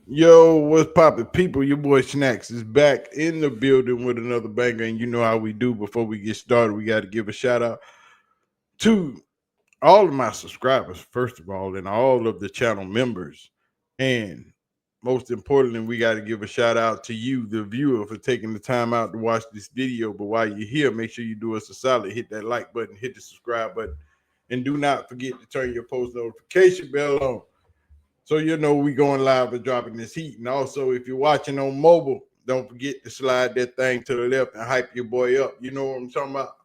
Yo, what's poppin', people? Your boy Snacks is back in the building with another banger, and you know how we do. Before we get started, we got to give a shout out to all of my subscribers, first of all, and all of the channel members. And most importantly, we got to give a shout out to you, the viewer, for taking the time out to watch this video. But while you're here, make sure you do us a solid, hit that like button, hit the subscribe button, and do not forget to turn your post notification bell on. So you know we going live and dropping this heat. And also, if you're watching on mobile, don't forget to slide that thing to the left and hype your boy up. You know what I'm talking about?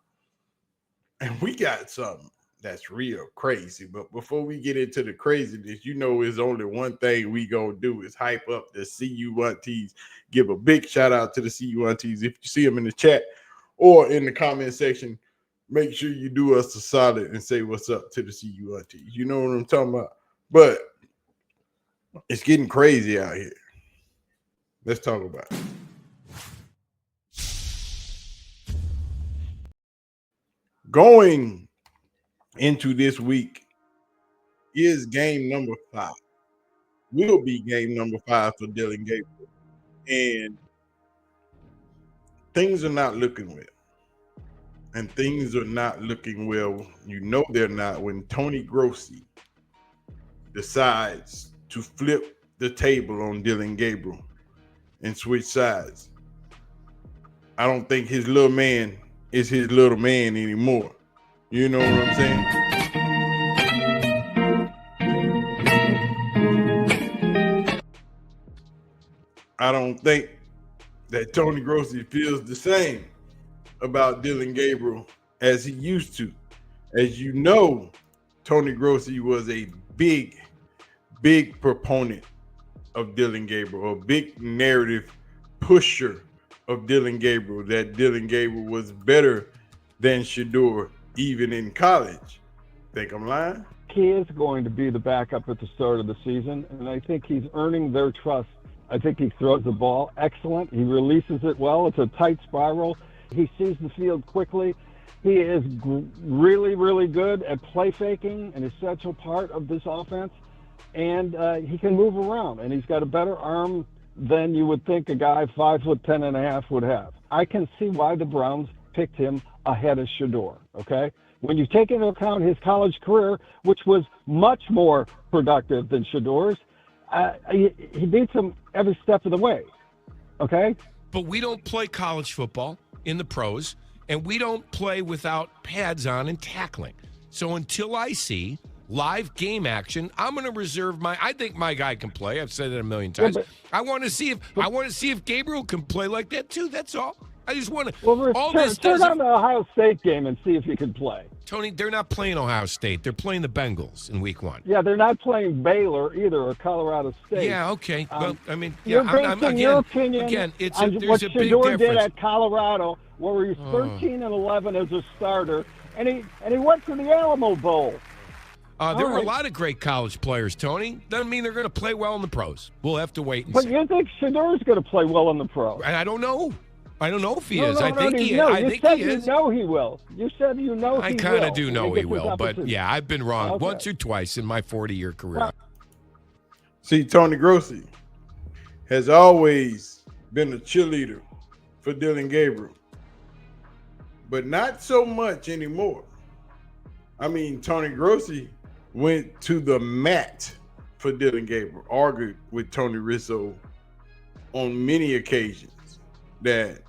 And we got something that's real crazy. But before we get into the craziness, you know there's only one thing we gonna do is hype up the CU1Ts. Give a big shout out to the CU1Ts. If you see them in the chat or in the comment section, make sure you do us a solid and say what's up to the CU1Ts. You know what I'm talking about? But it's getting crazy out here. Let's talk about it. Going into this week is game number 5. Will be game number 5 for Dillon Gabriel. And things are not looking well. And things are not looking well. You know they're not when Tony Grossi decides to flip the table on Dillon Gabriel and switch sides. I don't think his little man is his little man anymore. You know what I'm saying? I don't think that Tony Grossi feels the same about Dillon Gabriel as he used to. As you know, Tony Grossi was a big proponent of Dillon Gabriel, a big narrative pusher of Dillon Gabriel, that Dillon Gabriel was better than Shedeur even in college. Think I'm lying? He is going to be the backup at the start of the season, and I think he's earning their trust. I think he throws the ball excellent. He releases it well. It's a tight spiral. He sees the field quickly. He is really good at play faking, an essential part of this offense. And he can move around, and he's got a better arm than you would think a guy 5'10.5" would have. I can see why the Browns picked him ahead of Shedeur, okay? When you take into account his college career, which was much more productive than Shedeur's, he beats him every step of the way, okay? But we don't play college football in the pros, and we don't play without pads on and tackling. So until I see live game action, I'm going to reserve I think my guy can play. I've said it a million times. Yeah, I want to see if Gabriel can play like that too. That's all. I just want to. Well, turn on the Ohio State game and see if he can play. Tony, they're not playing Ohio State. They're playing the Bengals in Week 1. Yeah, they're not playing Baylor either or Colorado State. Yeah, okay. Well, I mean, you're basing your opinion on what Shedeur did at Colorado, where he was 13-11 as a starter, and he went to the Alamo Bowl. There were a lot of great college players, Tony. Doesn't mean they're going to play well in the pros. We'll have to wait and see. But you think Shedeur's going to play well in the pros? And I don't know. I don't know if he is. I think he is. You know he will. You said you know he will. I kind of do know he will, but yeah, I've been wrong once or twice in my 40-year career. See, Tony Grossi has always been a cheerleader for Dillon Gabriel, but not so much anymore. I mean, Tony Grossi went to the mat for Dillon Gabriel, argued with Tony Rizzo on many occasions that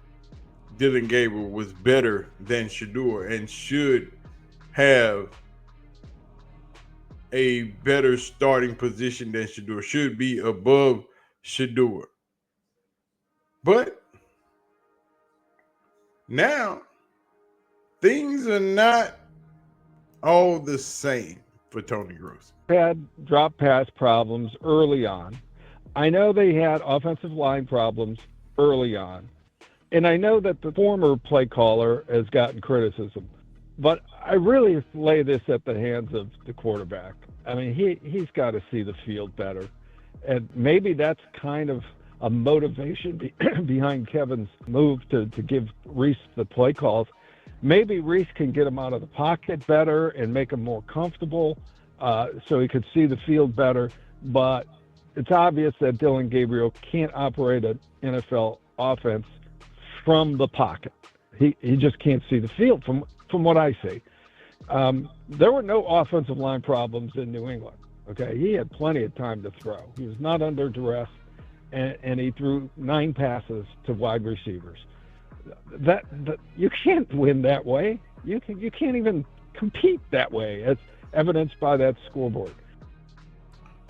Dillon Gabriel was better than Shedeur and should have a better starting position than Shedeur, should be above Shedeur. But now things are not all the same for Tony Grossi. Had drop pass problems early on. I know they had offensive line problems early on. And I know that the former play caller has gotten criticism. But I really lay this at the hands of the quarterback. I mean, he's got to see the field better. And maybe that's kind of a motivation behind Kevin's move to give Reese the play calls. Maybe Reese can get him out of the pocket better and make him more comfortable so he could see the field better. But it's obvious that Dillon Gabriel can't operate an NFL offense from the pocket. He just can't see the field from what I see. There were no offensive line problems in New England. Okay, he had plenty of time to throw. He was not under duress, and he threw 9 passes to wide receivers. That you can't win that way. You can't even compete that way, as evidenced by that scoreboard.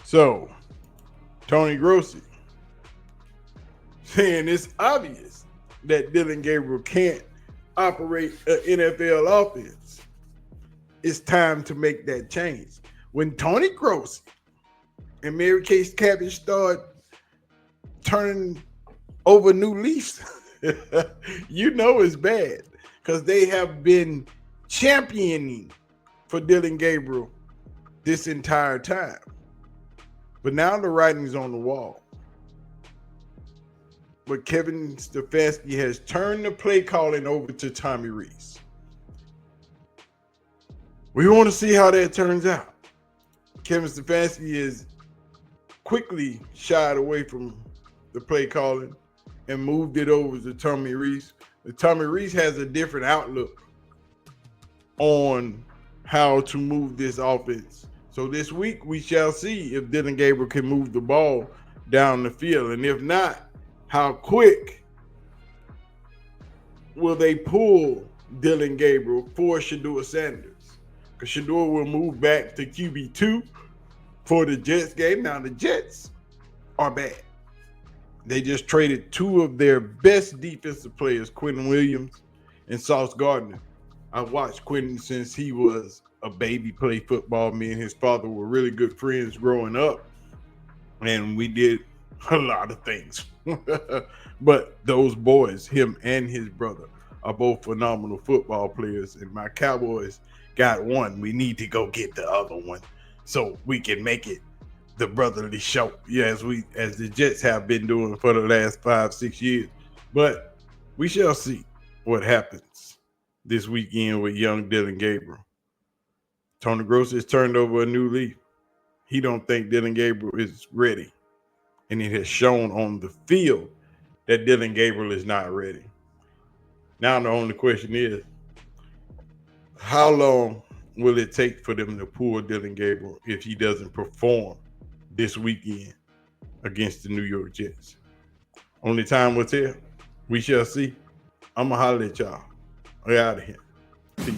So, Tony Grossi saying it's obvious that Dillon Gabriel can't operate an NFL offense. It's time to make that change. When Tony Grossi and Mary Kay Cabbage start turning over new leaves, you know it's bad, because they have been championing for Dillon Gabriel this entire time. But now the writing's on the wall. But Kevin Stefanski has turned the play calling over to Tommy Rees. We want to see how that turns out. Kevin Stefanski is quickly shied away from the play calling and moved it over to Tommy Rees. Tommy Rees has a different outlook on how to move this offense. So this week we shall see if Dillon Gabriel can move the ball down the field. And if not, how quick will they pull Dillon Gabriel for Shedeur Sanders? Because Shedeur will move back to QB2 for the Jets game. Now the Jets are bad. They just traded 2 of their best defensive players, Quentin Williams and Sauce Gardner. I've watched Quentin since he was a baby play football. Me and his father were really good friends growing up, and we did a lot of things. But those boys, him and his brother, are both phenomenal football players, and my Cowboys got one. We need to go get the other one so we can make it the brotherly show, as the Jets have been doing for the last 5-6 years. But we shall see what happens this weekend with young Dillon Gabriel. Tony Grossi has turned over a new leaf. He don't think Dillon Gabriel is ready, and it has shown on the field that Dillon Gabriel is not ready. Now the only question is, how long will it take for them to pull Dillon Gabriel if he doesn't perform this weekend against the New York Jets? Only time will tell. We shall see. I'm going to holler at y'all. We're out of here. Peace.